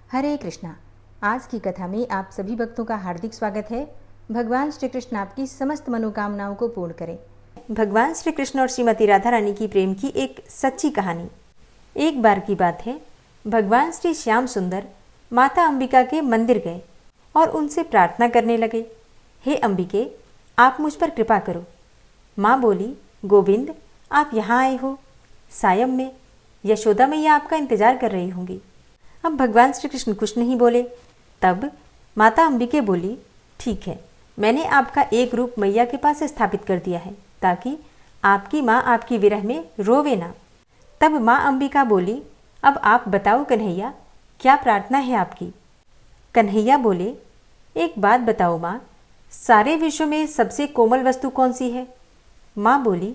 हरे कृष्णा। आज की कथा में आप सभी भक्तों का हार्दिक स्वागत है। भगवान श्री कृष्ण आपकी समस्त मनोकामनाओं को पूर्ण करें। भगवान श्री कृष्ण और श्रीमती राधा रानी की प्रेम की एक सच्ची कहानी। एक बार की बात है, भगवान श्री श्याम सुंदर माता अंबिका के मंदिर गए और उनसे प्रार्थना करने लगे, हे अंबिके, आप मुझ पर कृपा करो। माँ बोली, गोविंद, आप यहाँ आए हो। सायं में यशोदा मैया आपका इंतजार कर रही होंगी। अब भगवान श्री कृष्ण कुछ नहीं बोले। तब माता अंबिके बोली, ठीक है, मैंने आपका एक रूप मैया के पास स्थापित कर दिया है ताकि आपकी माँ आपकी विरह में रोवे ना। तब माँ अंबिका बोली, अब आप बताओ कन्हैया, क्या प्रार्थना है आपकी। कन्हैया बोले, एक बात बताओ माँ, सारे विश्व में सबसे कोमल वस्तु कौन सी है। माँ बोली,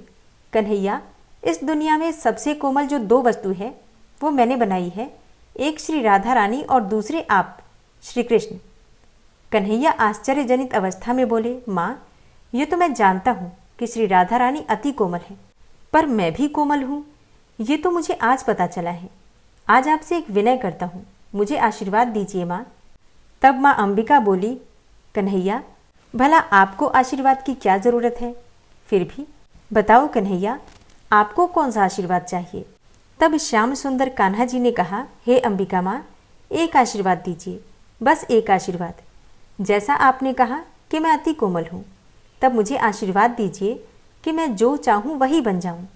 कन्हैया, इस दुनिया में सबसे कोमल जो दो वस्तु है वो मैंने बनाई है, एक श्री राधा रानी और दूसरे आप श्री कृष्ण। कन्हैया आश्चर्यजनित अवस्था में बोले, माँ, ये तो मैं जानता हूँ कि श्री राधा रानी अति कोमल है, पर मैं भी कोमल हूँ, ये तो मुझे आज पता चला है। आज आपसे एक विनय करता हूँ, मुझे आशीर्वाद दीजिए माँ। तब माँ अंबिका बोली, कन्हैया, भला आपको आशीर्वाद की क्या ज़रूरत है, फिर भी बताओ कन्हैया, आपको कौन सा आशीर्वाद चाहिए। तब श्याम सुंदर कान्हा जी ने कहा, हे अंबिका माँ, एक आशीर्वाद दीजिए, बस एक आशीर्वाद। जैसा आपने कहा कि मैं अति कोमल हूँ, तब मुझे आशीर्वाद दीजिए कि मैं जो चाहूँ वही बन जाऊँ।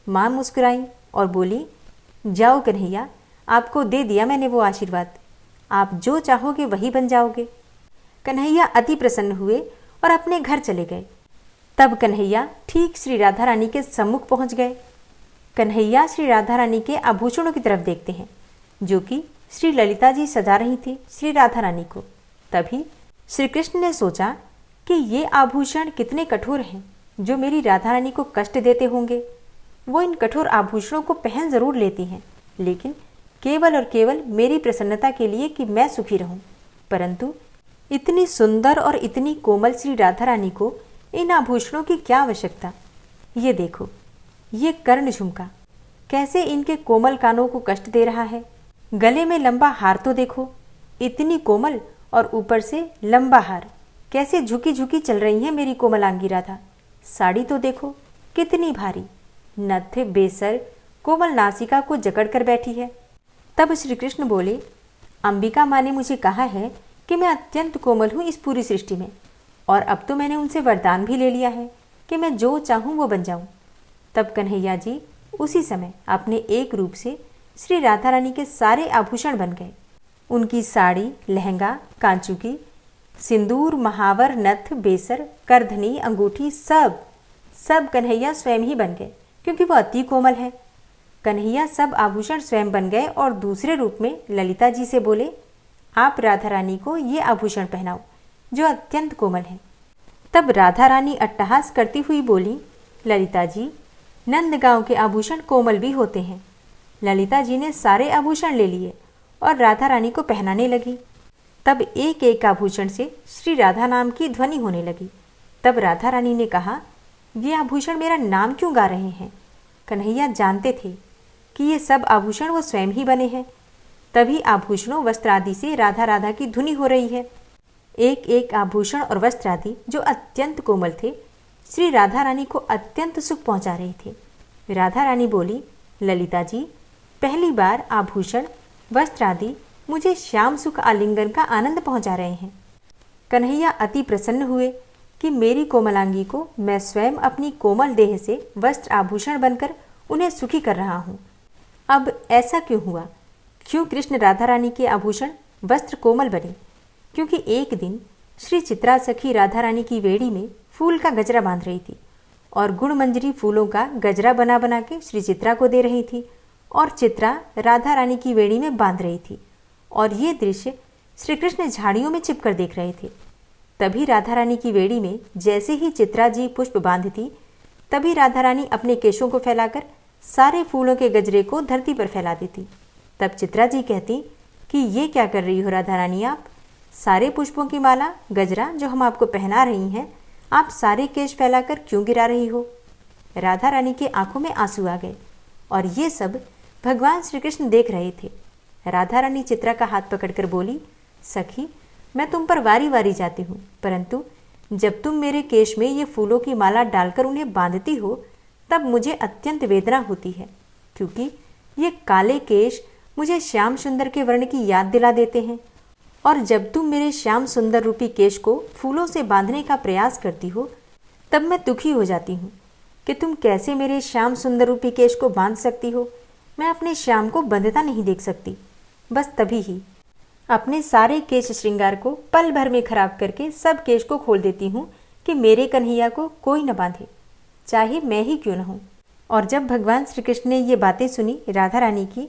माँ मुस्कुराई और बोली, जाओ कन्हैया, आपको दे दिया मैंने वो आशीर्वाद, आप जो चाहोगे वही बन जाओगे। कन्हैया अति प्रसन्न हुए और अपने घर चले गए। तब कन्हैया ठीक श्री राधा रानी के सम्मुख पहुँच गए। कन्हैया श्री राधा रानी के आभूषणों की तरफ देखते हैं जो कि श्री ललिता जी सजा रही थी श्री राधा रानी को। तभी श्री कृष्ण ने सोचा कि ये आभूषण कितने कठोर हैं, जो मेरी राधा रानी को कष्ट देते होंगे। वो इन कठोर आभूषणों को पहन जरूर लेती हैं, लेकिन केवल और केवल मेरी प्रसन्नता के लिए कि मैं सुखी रहूं। परंतु इतनी सुंदर और इतनी कोमल श्री राधा रानी को इन आभूषणों की क्या आवश्यकता। ये देखो, ये कर्ण झुमका कैसे इनके कोमल कानों को कष्ट दे रहा है। गले में लंबा हार तो देखो, इतनी कोमल, और ऊपर से लंबा हार, कैसे झुकी झुकी चल रही है मेरी कोमलांगी राधा। साड़ी तो देखो कितनी भारी, नथ बेसर कोमल नासिका को जकड़ कर बैठी है। तब श्री कृष्ण बोले, अंबिका माँ ने मुझे कहा है कि मैं अत्यंत कोमल हूँ इस पूरी सृष्टि में, और अब तो मैंने उनसे वरदान भी ले लिया है कि मैं जो चाहूँ वो बन जाऊँ। तब कन्हैया जी उसी समय अपने एक रूप से श्री राधा रानी के सारे आभूषण बन गए। उनकी साड़ी, लहंगा, कांचुकी, सिंदूर, महावर, नथ, बेसर, करधनी, अंगूठी, सब कन्हैया स्वयं ही बन गए, क्योंकि वो अति कोमल है। कन्हैया सब आभूषण स्वयं बन गए और दूसरे रूप में ललिता जी से बोले, आप राधा रानी को ये आभूषण पहनाओ जो अत्यंत कोमल है। तब राधा रानी अट्टहास करती हुई बोली, ललिता जी, नंदगांव के आभूषण कोमल भी होते हैं। ललिता जी ने सारे आभूषण ले लिए और राधा रानी को पहनाने लगी। तब एक एक आभूषण से श्री राधा नाम की ध्वनि होने लगी। तब राधा रानी ने कहा, ये आभूषण मेरा नाम क्यों गा रहे हैं। कन्हैया जानते थे कि ये सब आभूषण वो स्वयं ही बने हैं। तभी आभूषणों, वस्त्र आदि से राधा राधा की धुनी हो रही है। एक एक आभूषण और वस्त्र आदि जो अत्यंत कोमल थे, श्री राधा रानी को अत्यंत सुख पहुंचा रहे थे। राधा रानी बोली, ललिता जी, पहली बार आभूषण, वस्त्र आदि मुझे श्याम सुख आलिंगन का आनंद पहुंचा रहे हैं। कन्हैया अति प्रसन्न हुए कि मेरी कोमलांगी को मैं स्वयं अपनी कोमल देह से वस्त्र आभूषण बनकर उन्हें सुखी कर रहा हूँ। अब ऐसा क्यों हुआ, क्यों कृष्ण राधा रानी के आभूषण वस्त्र कोमल बने। क्योंकि एक दिन श्री चित्रा सखी राधा रानी की वेड़ी में फूल का गजरा बांध रही थी और गुणमंजरी फूलों का गजरा बना बना के श्री चित्रा को दे रही थी, और चित्रा राधा रानी की वेड़ी में बांध रही थी, और ये दृश्य श्री कृष्ण झाड़ियों में छिपकर देख रहे थे। तभी राधा रानी की वेड़ी में जैसे ही चित्रा जी पुष्प बांधती, तभी राधा रानी अपने केशों को फैलाकर सारे फूलों के गजरे को धरती पर फैला देती। तब चित्रा जी कहती कि ये क्या कर रही हो राधा रानी, आप सारे पुष्पों की माला, गजरा जो हम आपको पहना रही हैं, आप सारे केश फैलाकर क्यों गिरा रही हो। राधा रानी की आंखों में आंसू आ गए और ये सब भगवान श्री कृष्ण देख रहे थे। राधा रानी चित्रा का हाथ पकड़कर बोली, सखी, मैं तुम पर वारी वारी जाती हूँ, परंतु जब तुम मेरे केश में ये फूलों की माला डालकर उन्हें बांधती हो तब मुझे अत्यंत वेदना होती है, क्योंकि ये काले केश मुझे श्याम सुंदर के वर्ण की याद दिला देते हैं। और जब तुम मेरे श्याम सुंदर रूपी केश को फूलों से बांधने का प्रयास करती हो तब मैं दुखी हो जाती हूँ कि तुम कैसे मेरे श्याम सुंदर रूपी केश को बांध सकती हो। मैं अपने श्याम को बंधता नहीं देख सकती। बस तभी ही अपने सारे केश श्रृंगार को पल भर में खराब करके सब केश को खोल देती हूँ कि मेरे कन्हैया को कोई न बांधे, चाहे मैं ही क्यों न हूँ। और जब भगवान श्री कृष्ण ने ये बातें सुनी राधा रानी की,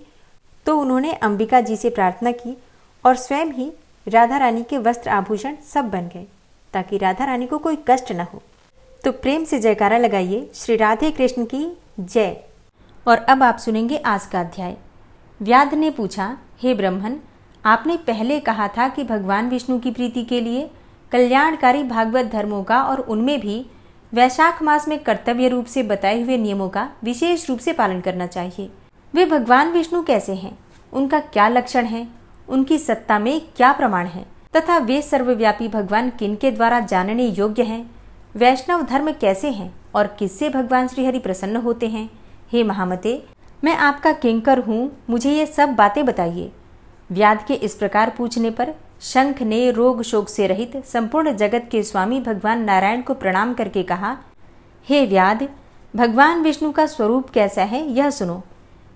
तो उन्होंने अंबिका जी से प्रार्थना की और स्वयं ही राधा रानी के वस्त्र आभूषण सब बन गए, ताकि राधा रानी को कोई कष्ट न हो। तो प्रेम से जयकारा लगाइए श्री राधे कृष्ण की जय। और अब आप सुनेंगे आज का अध्याय। व्याध ने पूछा, हे ब्रह्मन, आपने पहले कहा था कि भगवान विष्णु की प्रीति के लिए कल्याणकारी भागवत धर्मों का और उनमें भी वैशाख मास में कर्तव्य रूप से बताए हुए नियमों का विशेष रूप से पालन करना चाहिए। वे भगवान विष्णु कैसे हैं, उनका क्या लक्षण है, उनकी सत्ता में क्या प्रमाण है, तथा वे सर्वव्यापी भगवान किनके द्वारा जानने योग्य हैं, वैष्णव धर्म कैसे हैं और किससे भगवान श्रीहरि प्रसन्न होते हैं। हे महामते, मैं आपका किंकर हूँ, मुझे ये सब बातें बताइए। व्याध के इस प्रकार पूछने पर शंख ने रोग शोक से रहित संपूर्ण जगत के स्वामी भगवान नारायण को प्रणाम करके कहा, हे व्याध, भगवान विष्णु का स्वरूप कैसा है यह सुनो।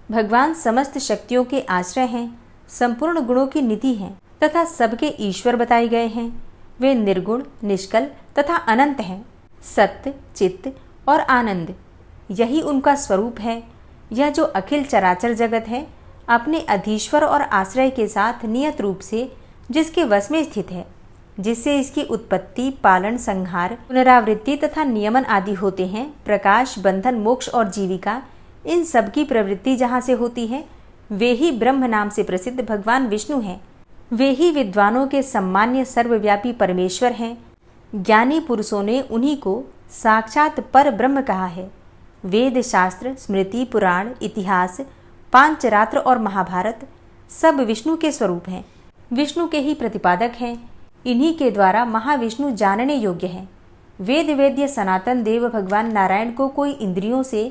भगवान समस्त शक्तियों के आश्रय हैं, संपूर्ण गुणों की निधि हैं तथा सबके ईश्वर बताए गए हैं। वे निर्गुण, निष्कल तथा अनंत हैं। सत्य, चित्त और आनंद, यही उनका स्वरूप है। यह जो अखिल चराचर जगत है अपने अधीश्वर और आश्रय के साथ नियत रूप से जिसके वश में स्थित है, जिससे इसकी उत्पत्ति, पालन, संहार, पुनरावृत्ति तथा नियमन आदि होते हैं, प्रकाश, बंधन, मोक्ष और जीविका, इन सब की प्रवृत्ति जहाँ से होती है, वे ही ब्रह्म नाम से प्रसिद्ध भगवान विष्णु हैं। वे ही विद्वानों के सम्मान्य सर्वव्यापी परमेश्वर हैं। ज्ञानी पुरुषों ने उन्हीं को साक्षात पर ब्रह्म कहा है। वेद, शास्त्र, स्मृति, पुराण, इतिहास, पांचरात्र और महाभारत सब विष्णु के स्वरूप हैं, विष्णु के ही प्रतिपादक हैं। इन्हीं के द्वारा महाविष्णु जानने योग्य हैं। वेद वेद्य सनातन देव भगवान नारायण को कोई इंद्रियों से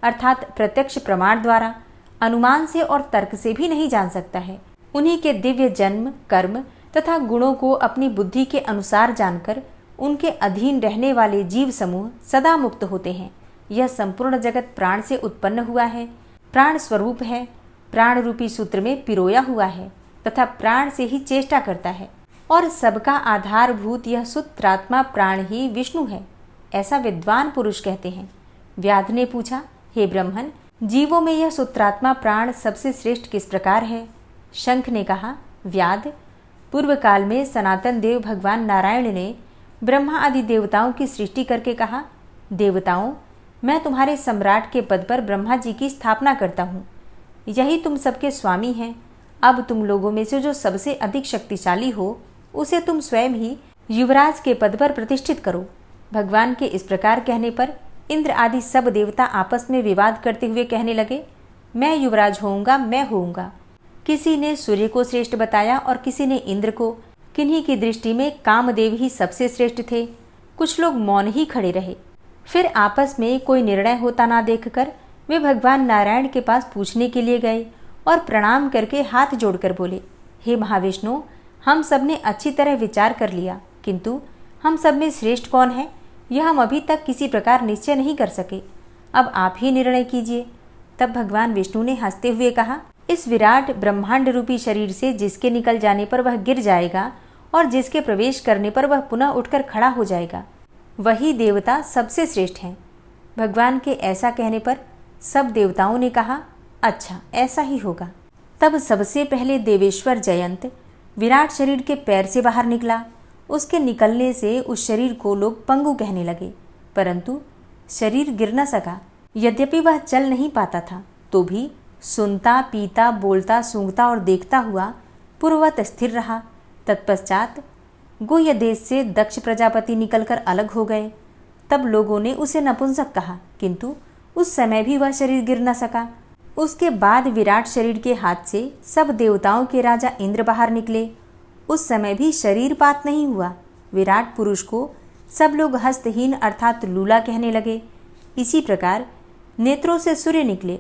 अर्थात प्रत्यक्ष प्रमाण द्वारा, अनुमान से और तर्क से भी नहीं जान सकता है। उन्हीं के दिव्य जन्म, कर्म तथा गुणों को अपनी बुद्धि के अनुसार जानकर उनके अधीन रहने वाले जीव समूह सदा मुक्त होते हैं। यह संपूर्ण जगत प्राण से उत्पन्न हुआ है, प्राण स्वरूप है, प्राण रूपी सूत्र में पिरोया हुआ है तथा प्राण से ही चेष्टा करता है। और सबका आधारभूत यह सूत्रात्मा प्राण ही विष्णु है, ऐसा विद्वान पुरुष कहते हैं। व्याध ने पूछा, हे ब्रह्मन, जीवों में यह सूत्रात्मा प्राण सबसे श्रेष्ठ किस प्रकार है। शंख ने कहा, व्याध, पूर्व काल में सनातन देव भगवान नारायण ने ब्रह्मा आदि देवताओं की सृष्टि करके कहा, देवताओं, मैं तुम्हारे सम्राट के पद पर ब्रह्मा जी की स्थापना करता हूँ। यही तुम सबके स्वामी हैं। अब तुम लोगों में से जो सबसे अधिक शक्तिशाली हो उसे तुम स्वयं ही युवराज के पद पर प्रतिष्ठित करो। भगवान के इस प्रकार कहने पर इंद्र आदि सब देवता आपस में विवाद करते हुए कहने लगे, मैं युवराज होऊंगा, मैं होऊंगा। किसी ने सूर्य को श्रेष्ठ बताया और किसी ने इंद्र को। किन्हीं की दृष्टि में कामदेव ही सबसे श्रेष्ठ थे। कुछ लोग मौन ही खड़े रहे। फिर आपस में कोई निर्णय होता ना देखकर वे भगवान नारायण के पास पूछने के लिए गए और प्रणाम करके हाथ जोड़कर बोले, हे महाविष्णु, हम सब ने अच्छी तरह विचार कर लिया, किंतु हम सब में श्रेष्ठ कौन है यह हम अभी तक किसी प्रकार निश्चय नहीं कर सके। अब आप ही निर्णय कीजिए। तब भगवान विष्णु ने हंसते हुए कहा, इस विराट ब्रह्मांड रूपी शरीर से जिसके निकल जाने पर वह गिर जाएगा और जिसके प्रवेश करने पर वह पुनः उठकर खड़ा हो जाएगा, वही देवता सबसे श्रेष्ठ हैं। भगवान के ऐसा कहने पर सब देवताओं ने कहा, अच्छा, ऐसा ही होगा। तब सबसे पहले देवेश्वर जयंत विराट शरीर के पैर से बाहर निकला। उसके निकलने से उस शरीर को लोग पंगु कहने लगे, परंतु शरीर गिर न सका। यद्यपि वह चल नहीं पाता था, तो भी सुनता, पीता, बोलता, सूंघता और देखता हुआ पूर्ववत स्थिर रहा। तत्पश्चात गुह्य देश से दक्ष प्रजापति निकलकर अलग हो गए। तब लोगों ने उसे नपुंसक कहा, किंतु उस समय भी वह शरीर गिर न सका। उसके बाद विराट शरीर के हाथ से सब देवताओं के राजा इंद्र बाहर निकले। उस समय भी शरीरपात नहीं हुआ। विराट पुरुष को सब लोग हस्तहीन अर्थात लूला कहने लगे। इसी प्रकार नेत्रों से सूर्य निकले,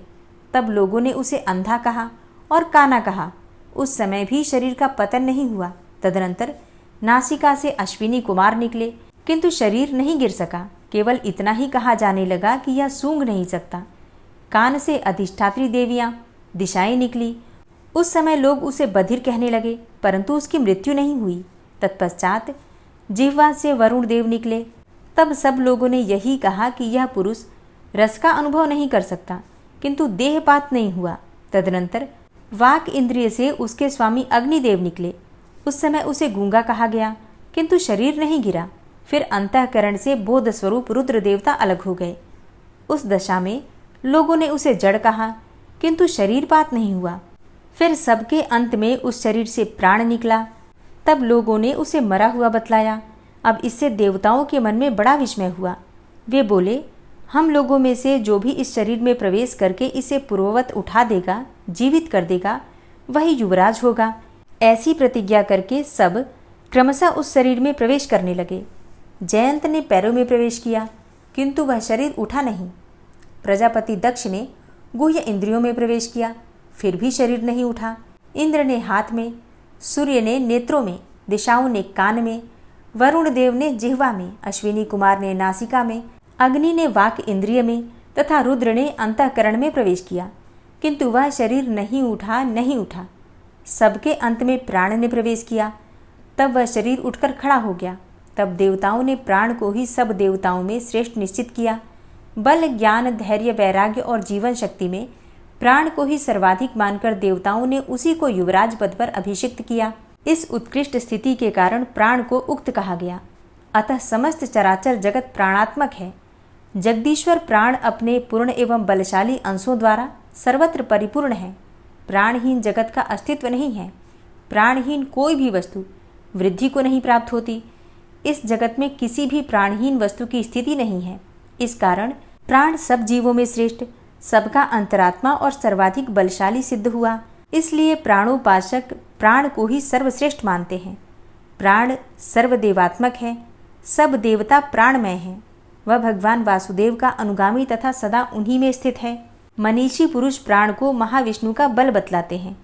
तब लोगों ने उसे अंधा कहा और काना कहा। उस समय भी शरीर का पतन नहीं हुआ। तदनंतर नासिका से अश्विनी कुमार निकले, किंतु शरीर नहीं गिर सका। केवल इतना ही कहा जाने लगा कि यह सूंघ नहीं सकता। कान से अधिष्ठात्री देवियां दिशाएं निकली। उस समय लोग उसे बधिर कहने लगे, परंतु उसकी मृत्यु नहीं हुई। तत्पश्चात जिह्वा से वरुण देव निकले। तब सब लोगों ने यही कहा कि यह पुरुष रस का अनुभव नहीं कर सकता, किंतु देहपात नहीं हुआ। तदनंतर वाक इंद्रिय से उसके स्वामी अग्निदेव निकले। उस समय उसे गूंगा कहा गया, किंतु शरीर नहीं गिरा। फिर अंतःकरण से बोध स्वरूप रुद्र देवता अलग हो गए। उस दशा में लोगों ने उसे जड़ कहा, किंतु शरीरपात नहीं हुआ। फिर सबके अंत में उस शरीर से प्राण निकला। तब लोगों ने उसे मरा हुआ बतलाया। अब इससे देवताओं के मन में बड़ा विस्मय हुआ। वे बोले, हम लोगों में से जो भी इस शरीर में प्रवेश करके इसे पूर्ववत उठा देगा, जीवित कर देगा, वही युवराज होगा। ऐसी प्रतिज्ञा करके सब क्रमशः उस शरीर में प्रवेश करने लगे। जयंत ने पैरों में प्रवेश किया, किंतु वह शरीर उठा नहीं। प्रजापति दक्ष ने गुह्य इंद्रियों में प्रवेश किया, फिर भी शरीर नहीं उठा। इंद्र ने हाथ में, सूर्य ने नेत्रों में, दिशाओं ने कान में, वरुण देव ने जिह्वा में, अश्विनी कुमार ने नासिका में, अग्नि ने वाक इंद्रिय में तथा रुद्र ने अंतःकरण में प्रवेश किया, किंतु वह शरीर नहीं उठा। सबके अंत में प्राण ने प्रवेश किया। तब वह शरीर उठकर खड़ा हो गया। तब देवताओं ने प्राण को ही सब देवताओं में श्रेष्ठ निश्चित किया। बल, ज्ञान, धैर्य, वैराग्य और जीवन शक्ति में प्राण को ही सर्वाधिक मानकर देवताओं ने उसी को युवराज पद पर अभिषिक्त किया। इस उत्कृष्ट स्थिति के कारण प्राण को उक्त कहा गया। अतः समस्त चराचर जगत प्राणात्मक है। जगदीश्वर प्राण अपने पूर्ण एवं बलशाली अंशों द्वारा सर्वत्र परिपूर्ण है। प्राणहीन जगत का अस्तित्व नहीं है। प्राणहीन कोई भी वस्तु वृद्धि को नहीं प्राप्त होती। इस जगत में किसी भी प्राणहीन वस्तु की स्थिति नहीं है। इस कारण प्राण सब जीवों में श्रेष्ठ, सबका अंतरात्मा और सर्वाधिक बलशाली सिद्ध हुआ। इसलिए प्राणोपासक प्राण को ही सर्वश्रेष्ठ मानते हैं। प्राण सर्वदेवात्मक है। सब देवता प्राणमय हैं। वह भगवान वासुदेव का अनुगामी तथा सदा उन्हीं में स्थित है। मनीषी पुरुष प्राण को महाविष्णु का बल बतलाते हैं।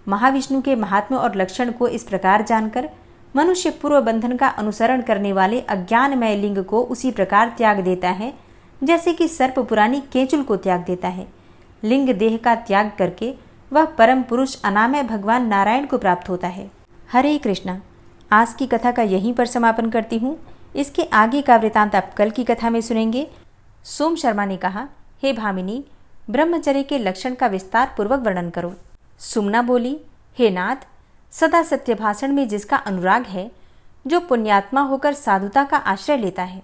महाविष्णु के महात्म्य और लक्षण को इस प्रकार जानकर मनुष्य पूर्व बंधन का अनुसरण करने वाले अज्ञानमय लिंग को उसी प्रकार त्याग देता है जैसे कि सर्प पुरानी केंचुल को त्याग देता है। लिंग देह का त्याग करके वह परम पुरुष अनामय भगवान नारायण को प्राप्त होता है। हरे कृष्णा। आज की कथा का यहीं पर समापन करती हूँ। इसके आगे का वृतांत आप कल की कथा में सुनेंगे। सोम शर्मा ने कहा, हे भामिनी, ब्रह्मचर्य के लक्षण का विस्तार पूर्वक वर्णन करो। सुमना बोली, हे नाथ, सदा सत्य भाषण में जिसका अनुराग है, जो पुण्यात्मा होकर साधुता का आश्रय लेता है,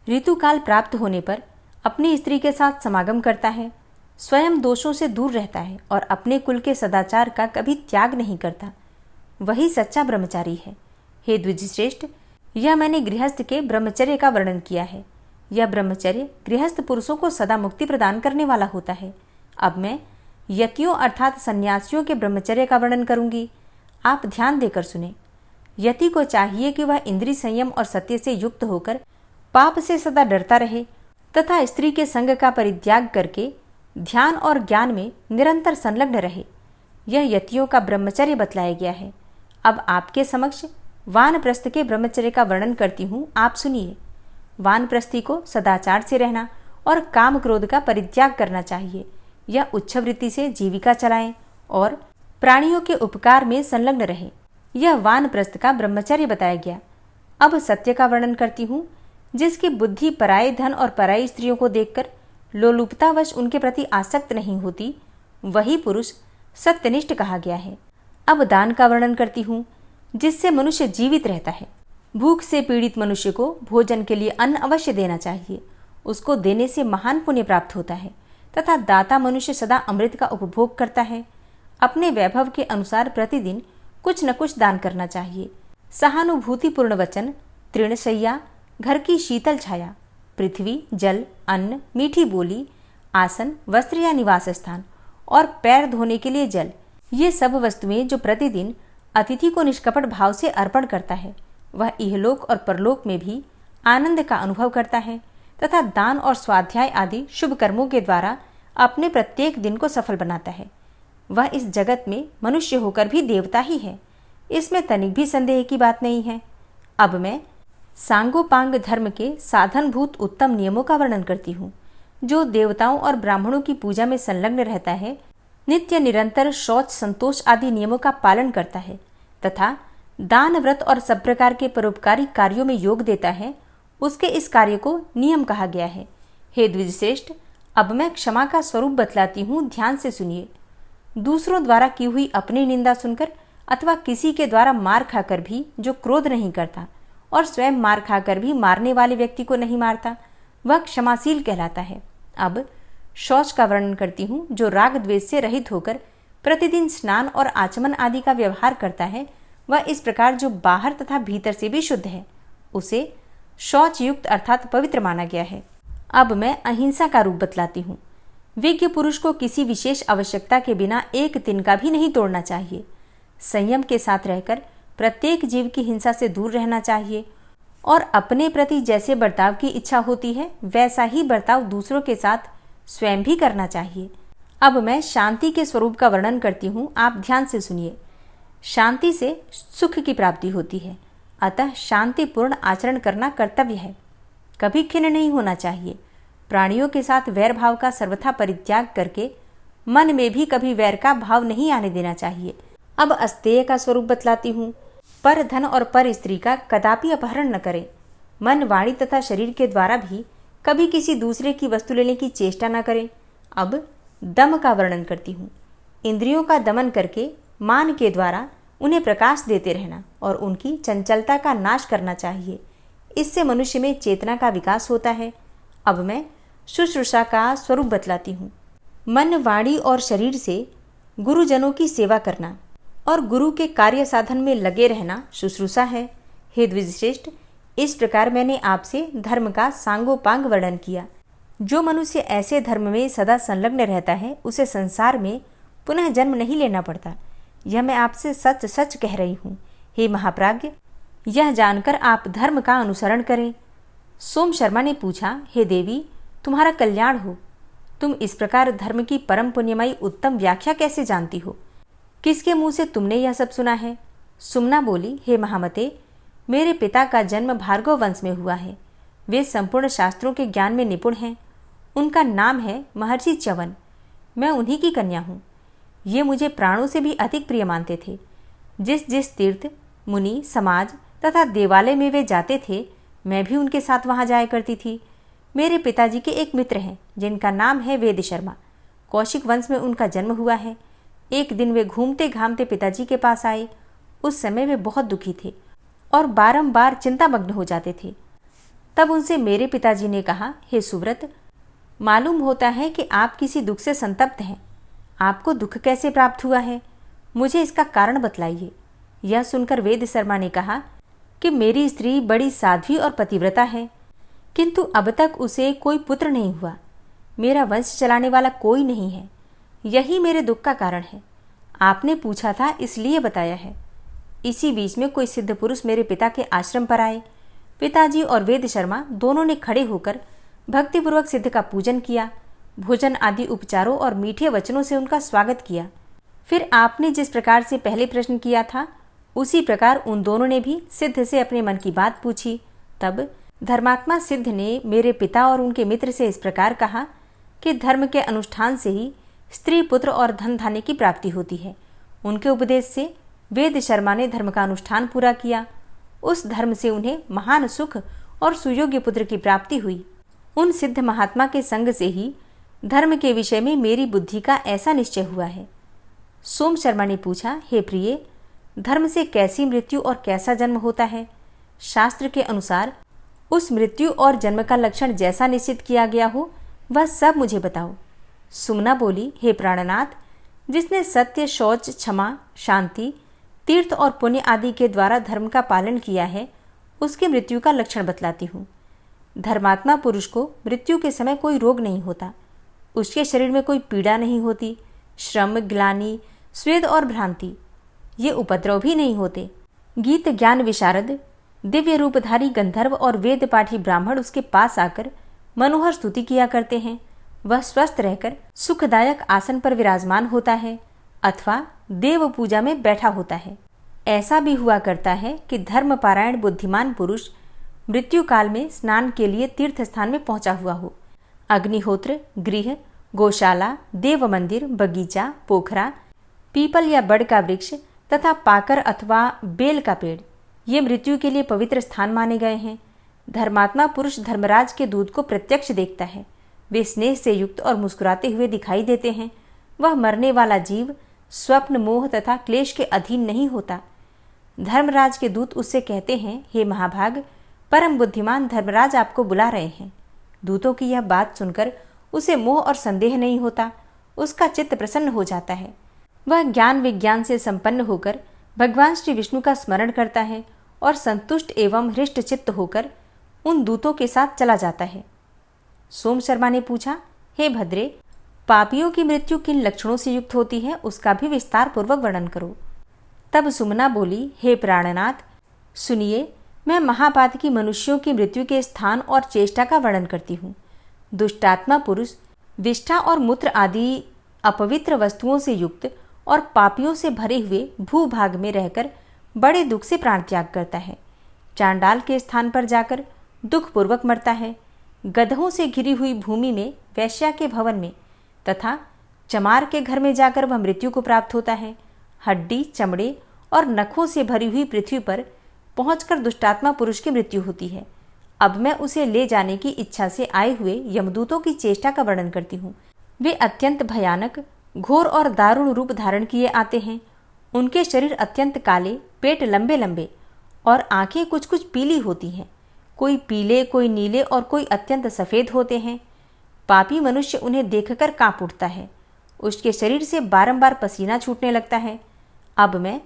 ऋतुकाल प्राप्त होने पर अपनी स्त्री के साथ समागम करता है, स्वयं दोषों से दूर रहता है और अपने कुल के सदाचार का कभी त्याग नहीं करता, वही सच्चा ब्रह्मचारी है। हे द्विजश्रेष्ठ, यह मैंने गृहस्थ के ब्रह्मचर्य का वर्णन किया है। यह ब्रह्मचर्य गृहस्थ पुरुषों को सदा मुक्ति प्रदान करने वाला होता है। अब मैं यतियों अर्थात सन्यासियों के ब्रह्मचर्य का वर्णन करूंगी। आप ध्यान देकर सुने। यति को चाहिए कि वह इंद्रिय संयम और सत्य से युक्त होकर पाप से सदा डरता रहे तथा स्त्री के संग का परित्याग करके ध्यान और ज्ञान में निरंतर संलग्न रहे। यह यतियों का ब्रह्मचर्य बतलाया गया है। अब आपके समक्ष वानप्रस्थ के ब्रह्मचर्य का वर्णन करती हूँ, आप सुनिए। वानप्रस्थी को सदाचार से रहना और काम क्रोध का परित्याग करना चाहिए। यह उच्छवृत्ति से जीविका चलाएं और प्राणियों के उपकार में संलग्न रहे। यह वानप्रस्थ का ब्रह्मचर्य बताया गया। अब सत्य का वर्णन करती हूँ, जिसकी बुद्धि पराये धन और पराई स्त्रियों को देखकर लोलुपतावश उनके प्रति आसक्त नहीं होती, वही पुरुष सत्यनिष्ठ कहा गया है। अब दान का वर्णन करती हूँ, जिससे मनुष्य जीवित रहता है। भूख से पीड़ित मनुष्य को भोजन के लिए अन्न अवश्य देना चाहिए। उसको देने से महान पुण्य प्राप्त होता है तथा दाता मनुष्य सदा अमृत का उपभोग करता है। अपने वैभव के अनुसार प्रतिदिन कुछ न कुछ दान करना चाहिए। सहानुभूतिपूर्ण वचन, तृणशय्या, घर की शीतल छाया, पृथ्वी, जल, अन्न, मीठी बोली, आसन, वस्त्र या निवास स्थान और पैर धोने के लिए जल, ये सब वस्तुएं जो प्रतिदिन अतिथि को निष्कपट भाव से अर्पण करता है, वह इहलोक और परलोक में भी आनंद का अनुभव करता है तथा दान और स्वाध्याय आदि शुभ कर्मों के द्वारा अपने प्रत्येक दिन को सफल बनाता है। वह इस जगत में मनुष्य होकर भी देवता ही है, इसमें तनिक भी संदेह की बात नहीं है। अब मैं सांगोपांग धर्म के साधनभूत उत्तम नियमों का वर्णन करती हूँ। जो देवताओं और ब्राह्मणों की पूजा में संलग्न रहता है, नित्य निरंतर शौच संतोष आदि नियमों का पालन करता है तथा दान व्रत और सब प्रकार के परोपकारी कार्यों में योग देता है, उसके इस कार्य को नियम कहा गया है। हे द्विजश्रेष्ठ, अब मैं क्षमा का स्वरूप बतलाती हूँ, ध्यान से सुनिए। दूसरों द्वारा की हुई अपनी निंदा सुनकर अथवा किसी के द्वारा मार खाकर भी जो क्रोध नहीं करता और स्वयं मार खाकर भी मारने वाले व्यक्ति को नहीं मारता, वह क्षमाशील कहलाता है। अब शौच का वर्णन करती हूँ। जो राग द्वेष से रहित होकर प्रतिदिन स्नान और आचमन आदि का व्यवहार करता है, वह इस प्रकार जो बाहर तथा भीतर से भी शुद्ध है, उसे शौच युक्त अर्थात पवित्र माना गया है। अब मैं अहिंसा का रूप बतलाती हूँ। विज्ञ पुरुष को किसी विशेष आवश्यकता के बिना एक तिनका भी नहीं तोड़ना चाहिए। संयम के साथ रहकर प्रत्येक जीव की हिंसा से दूर रहना चाहिए और अपने प्रति जैसे बर्ताव की इच्छा होती है, वैसा ही बर्ताव दूसरों के साथ स्वयं भी करना चाहिए। अब मैं शांति के स्वरूप का वर्णन करती हूँ, आप ध्यान से सुनिए। शांति से सुख की प्राप्ति होती है, अतः शांतिपूर्ण आचरण करना कर्तव्य है। कभी खिन्न नहीं होना चाहिए। प्राणियों के साथ वैर भाव का सर्वथा परित्याग करके मन में भी कभी वैर का भाव नहीं आने देना चाहिए। अब अस्तेय का स्वरूप बतलाती हूँ। पर धन और पर स्त्री का कदापि अपहरण न करें। मन, वाणी तथा शरीर के द्वारा भी कभी किसी दूसरे की वस्तु लेने की चेष्टा न करें। अब दम का वर्णन करती हूँ। इंद्रियों का दमन करके मान के द्वारा उन्हें प्रकाश देते रहना और उनकी चंचलता का नाश करना चाहिए। इससे मनुष्य में चेतना का विकास होता है। अब मैं शुश्रूषा का स्वरूप बतलाती हूँ। मन, वाणी और शरीर से गुरुजनों की सेवा करना और गुरु के कार्य साधन में लगे रहना शुश्रूषा है। हे द्विजश्रेष्ठ, इस प्रकार मैंने आपसे धर्म का सांगोपांग वर्णन किया। जो मनुष्य ऐसे धर्म में सदा संलग्न रहता है, उसे संसार में पुनः जन्म नहीं लेना पड़ता। यह मैं आपसे सच सच कह रही हूँ। हे महाप्राज्ञ, यह जानकर आप धर्म का अनुसरण करें। सोम शर्मा ने पूछा, हे देवी, तुम्हारा कल्याण हो। तुम इस प्रकार धर्म की परम पुण्यमयी उत्तम व्याख्या कैसे जानती हो? किसके मुंह से तुमने यह सब सुना है? सुमना बोली, हे महामते, मेरे पिता का जन्म भार्गव वंश में हुआ है। वे संपूर्ण शास्त्रों के ज्ञान में निपुण हैं। उनका नाम है महर्षि च्यवन। मैं उन्हीं की कन्या हूँ। ये मुझे प्राणों से भी अधिक प्रिय मानते थे। जिस जिस तीर्थ, मुनि, समाज तथा देवालय में वे जाते थे, मैं भी उनके साथ वहाँ जाया करती थी। मेरे पिताजी के एक मित्र हैं जिनका नाम है वेद शर्मा। कौशिक वंश में उनका जन्म हुआ है। एक दिन वे घूमते घामते पिताजी के पास आए। उस समय वे बहुत दुखी थे और बारंबार चिंतामग्न हो जाते थे। तब उनसे मेरे पिताजी ने कहा, हे सुव्रत, मालूम होता है कि आप किसी दुख से संतप्त हैं। आपको दुख कैसे प्राप्त हुआ है? मुझे इसका कारण बतलाइए। यह सुनकर वेद शर्मा ने कहा कि मेरी स्त्री बड़ी साध्वी और पतिव्रता है, किंतु अब तक उसे कोई पुत्र नहीं हुआ। मेरा वंश चलाने वाला कोई नहीं है। यही मेरे दुख का कारण है। आपने पूछा था इसलिए बताया है। इसी बीच में कोई सिद्ध पुरुष मेरे पिता के आश्रम पर आए। पिताजी और वेद शर्मा दोनों ने खड़े होकर भक्तिपूर्वक सिद्ध का पूजन किया। भोजन आदि उपचारों और मीठे वचनों से उनका स्वागत किया। फिर आपने जिस प्रकार से पहले प्रश्न किया था, उसी प्रकार उन दोनों ने भी सिद्ध से अपने मन की बात पूछी। तब धर्मात्मा सिद्ध ने मेरे पिता और उनके मित्र से इस प्रकार कहा कि धर्म के अनुष्ठान से ही स्त्री, पुत्र और धन धान्य की प्राप्ति होती है। उनके उपदेश से वेद शर्मा ने धर्म का अनुष्ठान पूरा किया। उस धर्म से उन्हें महान सुख और सुयोग्य पुत्र की प्राप्ति हुई। उन सिद्ध महात्मा के संग से ही धर्म के विषय में मेरी बुद्धि का ऐसा निश्चय हुआ है। सोम शर्मा ने पूछा, हे प्रिय, धर्म से कैसी मृत्यु और कैसा जन्म होता है? शास्त्र के अनुसार उस मृत्यु और जन्म का लक्षण जैसा निश्चित किया गया हो, वह सब मुझे बताओ। सुमना बोली, हे प्राणनाथ, जिसने सत्य, शौच, क्षमा, शांति, तीर्थ और पुण्य आदि के द्वारा धर्म का पालन किया है, उसकी मृत्यु का लक्षण बतलाती हूँ। धर्मात्मा पुरुष को मृत्यु के समय कोई रोग नहीं होता। उसके शरीर में कोई पीड़ा नहीं होती। श्रम, ग्लानि, स्वेद और भ्रांति, ये उपद्रव भी नहीं होते। गीत ज्ञान विशारद, दिव्य रूपधारी गंधर्व और वेद पाठी ब्राह्मण उसके पास आकर मनोहर स्तुति किया करते हैं। वह स्वस्थ रहकर सुखदायक आसन पर विराजमान होता है अथवा देव पूजा में बैठा होता है। ऐसा भी हुआ करता है कि धर्मपारायण बुद्धिमान पुरुष मृत्यु काल में स्नान के लिए तीर्थ स्थान में पहुंचा हुआ हो। अग्निहोत्र, गृह, गौशाला, देव मंदिर, बगीचा, पोखरा, पीपल या बड़ का वृक्ष तथा पाकर अथवा बेल का पेड़, ये मृत्यु के लिए पवित्र स्थान माने गए हैं। धर्मात्मा पुरुष धर्मराज के दूत को प्रत्यक्ष देखता है। वे स्नेह से युक्त और मुस्कुराते हुए दिखाई देते हैं। वह मरने वाला जीव स्वप्न, मोह तथा क्लेश के अधीन नहीं होता। धर्मराज के दूत उससे कहते हैं, हे महाभाग, परम बुद्धिमान धर्मराज आपको बुला रहे हैं। दूतों की यह बात सुनकर उसे मोह और संदेह नहीं होता। उसका चित्त प्रसन्न हो जाता है। वह ज्ञान विज्ञान से संपन्न होकर भगवान श्री विष्णु का स्मरण करता है और संतुष्ट एवं हृष्ट चित्त होकर उन दूतों के साथ चला जाता है। सोम शर्मा ने पूछा, हे भद्रे, पापियों की मृत्यु किन लक्षणों से युक्त होती है, उसका भी विस्तार पूर्वक वर्णन करो। तब सुमना बोली, हे प्राणनाथ, सुनिए, मैं महापातकी मनुष्यों की मृत्यु के स्थान और चेष्टा का वर्णन करती हूँ। दुष्टात्मा पुरुष विष्ठा और मूत्र आदि अपवित्र वस्तुओं से युक्त और पापियों से भरे हुए भूभाग में रहकर बड़े दुख से प्राण त्याग करता है। चांडाल के स्थान पर जाकर दुखपूर्वक मरता है। गधों से घिरी हुई भूमि में, वैश्या के भवन में तथा चमार के घर में जाकर वह मृत्यु को प्राप्त होता है। हड्डी, चमड़े और नखों से भरी हुई पृथ्वी पर पहुंचकर दुष्टात्मा पुरुष की मृत्यु होती है। अब मैं उसे ले जाने की इच्छा से आए हुए यमदूतों की चेष्टा का वर्णन करती हूँ। वे अत्यंत भयानक, घोर और दारुण रूप धारण किए आते हैं। उनके शरीर अत्यंत काले, पेट लंबे लंबे और आंखें कुछ कुछ पीली होती हैं। कोई पीले, कोई नीले और कोई अत्यंत सफ़ेद होते हैं। पापी मनुष्य उन्हें देखकर कांप उठता है। उसके शरीर से बारंबार पसीना छूटने लगता है। अब मैं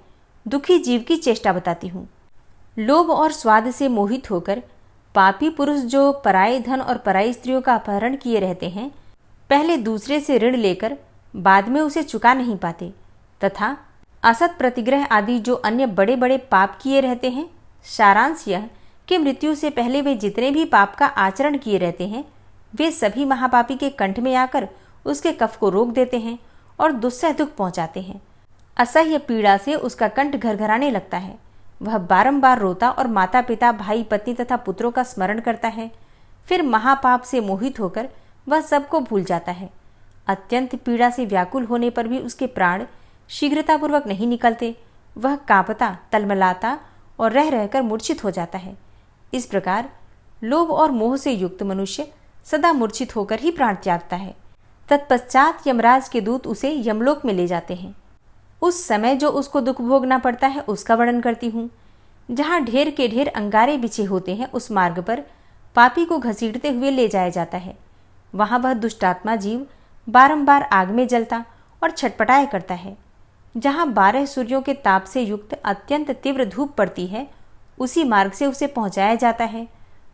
दुखी जीव की चेष्टा बताती हूँ। लोभ और स्वाद से मोहित होकर पापी पुरुष जो पराये धन और पराई स्त्रियों का अपहरण किए रहते हैं, पहले दूसरे से ऋण लेकर बाद में उसे चुका नहीं पाते तथा असत प्रतिग्रह आदि जो अन्य बड़े बड़े पाप किए रहते हैं। सारांश यह कि मृत्यु से पहले वे जितने भी पाप का आचरण किए रहते हैं, वे सभी महापापी के कंठ में आकर उसके कफ को रोक देते हैं और दुस्सह दुख पहुंचाते हैं। असह्य पीड़ा से उसका कंठ घरघराने लगता है। वह बारंबार रोता और माता पिता, भाई, पत्नी तथा पुत्रों का स्मरण करता है। फिर महापाप से मोहित होकर वह सबको भूल जाता है। अत्यंत पीड़ा से व्याकुल होने पर भी उसके प्राण शीघ्रतापूर्वक नहीं निकलते। वह कांपता, तलमलाता और रह रहकर मूर्छित हो जाता है। इस प्रकार लोभ और मोह से युक्त मनुष्य सदा मूर्छित होकर ही प्राण त्यागता है। तत्पश्चात यमराज के दूत उसे यमलोक में ले जाते हैं। उस समय जो उसको दुख भोगना पड़ता है उसका वर्णन करती हूँ। जहाँ ढेर के ढेर अंगारे बिछे होते हैं, उस मार्ग पर पापी को घसीटते हुए ले जाया जाता है। वहाँ वह दुष्टात्मा जीव बारंबार आग में जलता और छटपटाया करता है। जहाँ 12 सूर्यों के ताप से युक्त अत्यंत तीव्र धूप पड़ती है, उसी मार्ग से उसे पहुँचाया जाता है।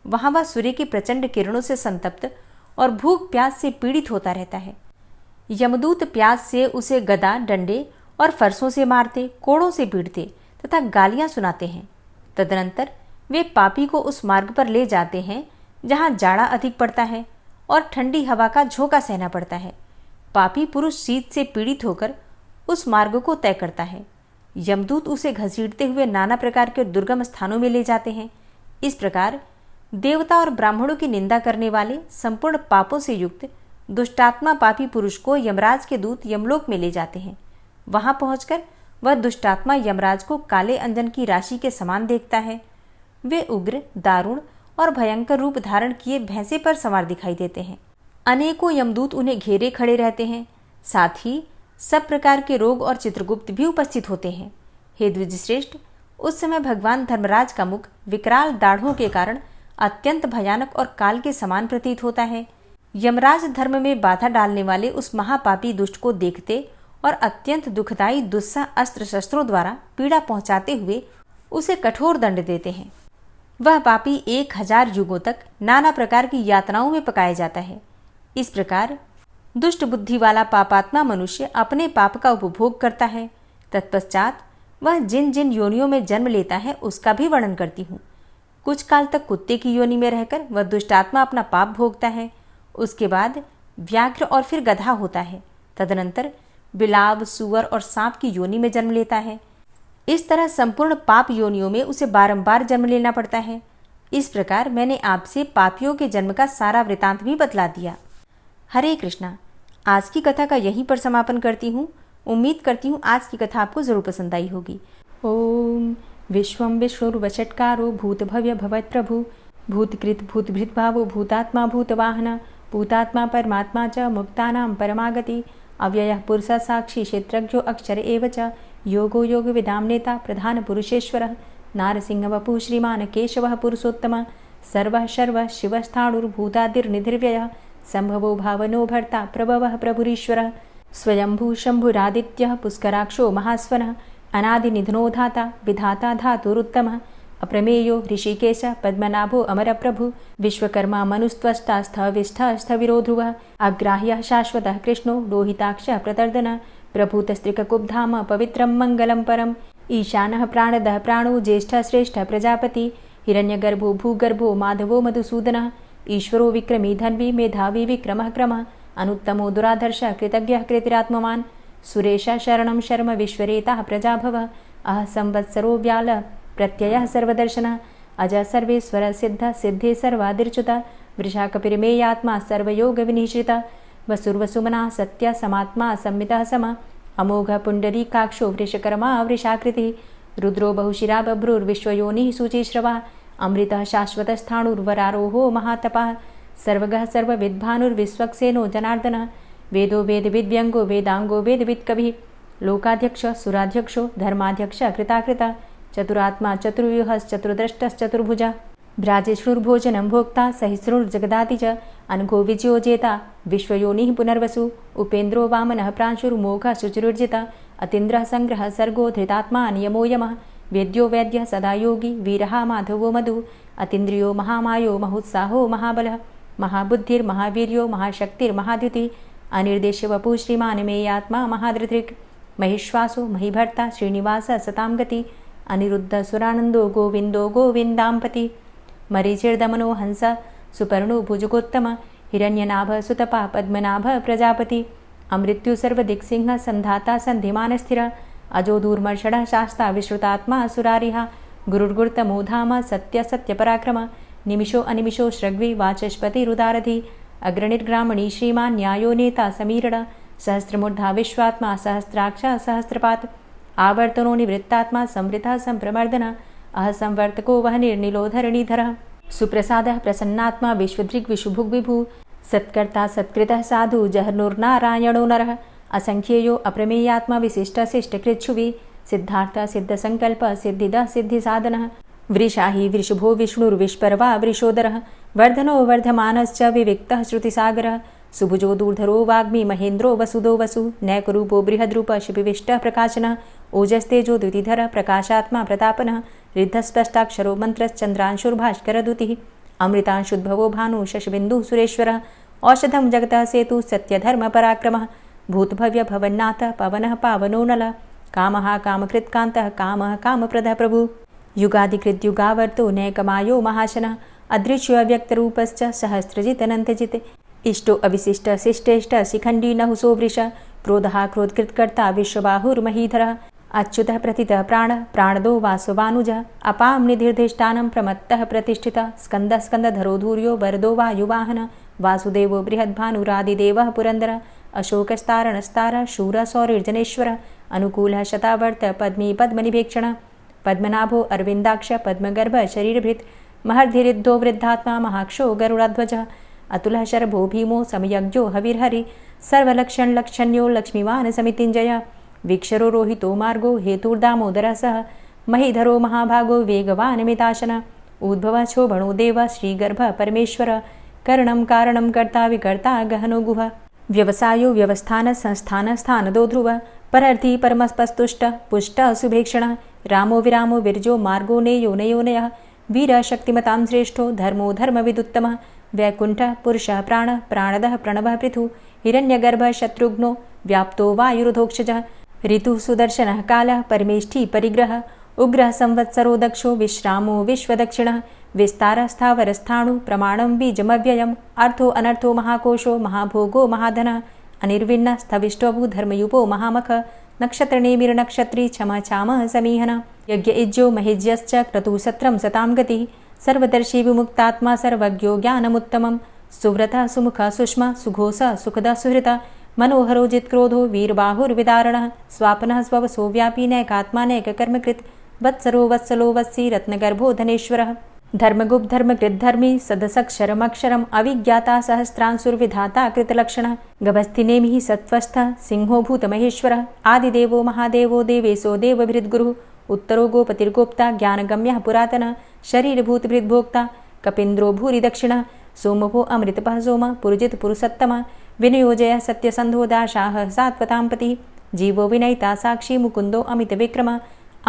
वहाँ वह सूर्य की प्रचंड किरणों से संतप्त और भूख प्यास से पीड़ित होता रहता है। यमदूत प्यास से उसे गदा, डंडे और फरसों से मारते, कोड़ों से पीटते तथा गालियां सुनाते हैं। तदनंतर वे पापी को उस मार्ग पर ले जाते हैं जहाँ जाड़ा अधिक पड़ता है और ठंडी हवा का झोंका सहना पड़ता है। पापी पुरुष शीत से पीड़ित होकर उस मार्ग को तय करता है। यमदूत उसे घसीटते हुए नाना प्रकार के दुर्गम स्थानों में ले जाते हैं। इस प्रकार देवता और ब्राह्मणों की निंदा करने वाले संपूर्ण पापों से युक्त दुष्टात्मा पापी पुरुष को यमराज के दूत यमलोक में ले जाते हैं। वहां पहुंचकर वह दुष्टात्मा यमराज को काले अंजन की राशि के समान देखता है। वे उग्र, दारुण और भयंकर रूप धारण किए भैंसे पर सवार दिखाई देते हैं। अनेकों यमदूत उन्हें घेरे खड़े रहते हैं। साथ ही सब प्रकार के रोग और चित्रगुप्त भी उपस्थित होते हैं। हे द्विजश्रेष्ठ, उस समय भगवान धर्मराज का मुख विकराल दाढ़ों के कारण अत्यंत भयानक और काल के समान प्रतीत होता है। यमराज धर्म में बाधा डालने वाले उस महापापी दुष्ट को देखते और अत्यंत दुखदायी दुस्सह अस्त्र शस्त्रों द्वारा पीड़ा पहुंचाते हुए उसे कठोर दंड देते हैं। वह पापी 1000 युगों तक नाना प्रकार की यातनाओं में पकाया जाता है। इस प्रकार दुष्ट बुद्धि वाला पापात्मा मनुष्य अपने पाप का उपभोग करता है। तत्पश्चात वह जिन जिन योनियों में जन्म लेता है उसका भी वर्णन करती हूँ। कुछ काल तक कुत्ते की योनि में रहकर वह दुष्टात्मा अपना पाप भोगता है। उसके बाद व्याघ्र और फिर गधा होता है। तदनंतर बिलाव, सुअर और सांप की योनि में जन्म लेता है। इस तरह संपूर्ण पाप योनियों में उसे बारंबार जन्म लेना पड़ता है। इस प्रकार मैंने आपसे पापियों के जन्म का सारा वृतांत भी बतला दिया। हरे कृष्णा। आज की कथा का यहीं पर समापन करती हूँ। उम्मीद करती हूँ आज की कथा आपको जरूर पसंद आई होगी। ओम विश्वं विष्णुर्वषट्कारो भूतभव्य भवत्प्रभु भूतकृत भूतभृत भावो भूतात्मा भूतवाहन भूतात्मा परमात्मा च मुक्तानां परमागति अव्ययः पुरुषः साक्षी क्षेत्रज्ञो अक्षर एव च योगो योगविदां नेता प्रधान पुरुषेश्वरः नारसिंहवपुः श्रीमान् केशवः पुरुषोत्तमः सर्वः शर्वः शिवस्थाणुर्भूतादिर्निधिर्व्ययः संभवो भावनो भर्ता प्रभवः प्रभुरीश्वरः स्वयंभू शंभुरादित्यः पुष्कराक्षो महास्वनः अनादिनिधनो धाता विधाता धातुरुत्तमः अप्रमेयो ऋषिकेश पद्मनाभो अमरप्रभु विश्वकर्मा मनुस्त्वष्टा स्थविष्ठः स्थविरो ध्रुवः अग्राह्यः शाश्वतः कृष्णो लोहिताक्षः प्रतर्दनः प्रभूतस्त्रिककुब्धाम पवित्रं मङ्गलं परम् ईशानः प्राणदः प्राणो ज्येष्ठः श्रेष्ठः प्रजापति हिरण्यगर्भो भूगर्भो माधवो मधुसूदनः ईश्वरो विक्रमी धन्वी मेधावी विक्रमः क्रमः अनुत्तमो दुराधर्षः कृतज्ञः कृतिरात्मवान् सुरेशः शरणं शर्म विश्वरेताः प्रजाभवः अह संवत्सरो व्याल प्रत्ययः सर्वदर्शनः अजः सर्वेश्वरः सिद्धः सिद्धे सर्वादिर्च्युतः वृषाकपिर्मेयात्मा सर्वयोगविनिश्रितः वसुर्वसुमनः सत्यः समात्मा संमितः समः अमोघः पुण्डरीकाक्षो वृषकर्मा वृषाकृतिः रुद्रो बहुशिरा बभ्रुर्विश्वयोनिः शुचिश्रवः अमृतः शाश्वतस्थाणुर्वरारोहो महातपः सर्वगः सर्वविद्भानुर्विश्वक्सेनो जनार्दनः वेदो वेदविद्व्यङ्गो वेदाङ्गो वेदवित्कविः लोकाध्यक्षः सुराध्यक्षो धर्माध्यक्षः कृताकृतः चतुरात्मा चतुर्व्यूहश्चतुर्द्रष्टश्चतुर्भुजः भ्राजेष्णुर्भोजनं भोक्ता सहिष्णुर्जगदाति च अनघो विजयोजेता विश्वयोनिः पुनर्वसु उपेन्द्रो वामनः प्रांशुर्मोघः शुचिरुर्जितः अतीन्द्रः सङ्ग्रहः सर्गो धृतात्मा नियमो यमः वेद्यो वैद्यः सदा योगी वीरः माधवो मधु अतीन्द्रियो महामायो महोत्साहो महाबलः महाबुद्धिर्महावीर्यो महाशक्तिर्महाद्युतिः अनिर्देश्य वपुः श्रीमान् मेयात्मा महाधृतिर् महिश्वासो महीभर्ता श्रीनिवासः सतां गति अनिरुद्ध सुरानन्दो गोविन्दो गोविन्दाम्पति मरीचिर्दमनो हंस सुपर्णो भुजगोत्तम हिरण्यनाभ सुतपा पद्मनाभ प्रजापति अमृत्यु सर्वदिक्सिंह सन्धाता सन्धिमानस्थिर अजो दूर्मर्षणः शास्ता विश्रुतात्मा सुरारिः गुरुर्गुर्तमो धाम सत्य सत्यपराक्रम निमिषो अनिमिषो श्रग्वी वाचस्पतिरुदारधि अग्रणिर्ग्रामणी श्रीमान् न्यायो नेता समीरण सहस्रमूर्धा विश्वात्मा सहस्राक्ष सहस्रपात् आवर्तनो निवृत्तात्मा संवृतः संप्रमर्दन अह संवर्तको वह निर्निलोधरणीधरः सुप्रसादः प्रसन्नात्मा विश्वदृग् विशुभुग् विभु सत्कर्ता सत्कृतः साधु जहर्नुर्नारायणो नरः असंख्येयो अप्रमेयात्मा विशिष्टशिष्टकृच्छुवि सिद्धार्थ सिद्धसङ्कल्प सिद्धिदः सिद्धिसाधनः वृषाहि वृषभो विष्णुर्विष्पर्वा वृषोदरः वर्धनो वर्धमानश्च विविक्तः श्रुतिसागरः सुभुजो दूर्धरो वाग्मी महेन्द्रो वसुदो वसु नैकरूपो बृहद्रूप शिपिविष्टः प्रकाशनः ओजस्तेजो द्युतिधरः प्रकाशात्मा प्रतापनः रिद्धस्पष्टाक्षरो मन्त्रश्चन्द्रांशुर्भास्करदुतिः अमृतांशुद्भवो भानु शशबिन्दुः सुरेश्वरः औषधं जगतः सेतु सत्यधर्मपराक्रमः भूतभव्य भवन्नाथ पवनः पावनो नलः कामः कामकृत्कान्तः कामः कामप्रदः प्रभु युगादिकृद्युगावर्तो नैकमायो महाशनः अदृश्यो व्यक्तरूपश्च सहस्रजित् अनन्तजित् इष्टो अविशिष्ट शिष्टेष्ट शिखण्डी नहुसो वृष क्रोधः क्रोधकृत्कर्ता विश्वबाहुर्महीधरः अच्युतः प्रतितः प्राणः प्राणदो वासवानुजः अपां निधिर्धिष्ठानं प्रमत्तः प्रतिष्ठितः स्कन्दः स्कन्दधरो धूर्यो वरदो वायुवाहनः वासुदेवो बृहद्भानुरादिदेवः पुरन्दरः अशोकस्तारणस्तारः शूरः सौरिर्जनेश्वरः अनुकूलः शतावर्त पद्मी पद्मनिभेक्षणः पद्मनाभो अरविन्दाक्ष पद्मगर्भ शरीरभृत् महर्धिरिद्धो वृद्धात्मा महाक्षो गरुडाध्वजः अतुलः शरभो भीमो समयज्ञो हविर्हरि सर्वलक्षणलक्षण्यो लक्ष्मीवान् समितिञ्जयः वीक्षरो रोहितो मार्गो हेतुर्दामोदरः सह महीधरो महाभागो वेगवान् मिताशनः उद्भवः क्षोभणो देवः श्रीगर्भः परमेश्वरः करणं कारणं कर्ता विकर्ता गहनो गुहः व्यवसायो व्यवस्थान संस्थान स्थानदो ध्रुवः परर्थी परमस्पस्तुष्टः पुष्टः सुभेक्षणः रामो विरामो विरजो मार्गो नेयो नयोनयः वीरः शक्तिमतां श्रेष्ठो धर्मो धर्मविदुत्तमः वैकुण्ठः पुरुषः प्राणः प्राणदः प्रणवः पृथु हिरण्यगर्भः शत्रुघ्नो व्याप्तो वायुरुधोक्षजः ऋतुः सुदर्शनः कालः परमेष्ठी परिग्रहः उग्रः संवत्सरो दक्षो विश्रामो विश्वदक्षिणः विस्तारस्थावरस्थाणु प्रमाणं बीजमव्ययम् अर्थो अनर्थो महाकोशो महाभोगो महाधनः अनिर्विण्णः स्थविष्टोभू धर्मयुपो महामख नक्षत्रनेमिर्नक्षत्री क्षमा क्षामः समीहन यज्ञ इज्जो महेज्यश्च क्रतुसत्रं सतां गतिः सर्वदर्शी विमुक्तात्मा सर्वज्ञो ज्ञानमुत्तमं सुव्रतः सुमुखः सुष्मा सुघोषः सुखदः सुहृतः मनोहरो जित्क्रोधो वीरबाहुर्विदारणः स्वापनः स्ववसो व्यापी नैकात्मा नैककर्मकृत् वत्सरो वत्सलो वत्सी रत्नगर्भो धनेश्वरः धर्मगुप्त धर्मकृद्धर्मी सदसक्षरमक्षरम् अविज्ञाता सहस्रांशुर्विधाता कृतलक्षणः गभस्तिनेमिः सत्त्वस्थः सिंहो भूतमहेश्वरः आदिदेवो महादेवो देवेशो देवभृद्गुरुः उत्तरो गोपतिर्गोप्ता ज्ञानगम्यः पुरातनः शरीरभूतभृद्भोक्ता कपीन्द्रो भूरि दक्षिणः सोमभो अमृतपः सोमः पुरुजित पुरुषोत्तमः विनयोजयः सत्यसन्धो दाशाः सात्वतां पतिः जीवो विनयिता साक्षी मुकुन्दो अमितविक्रमः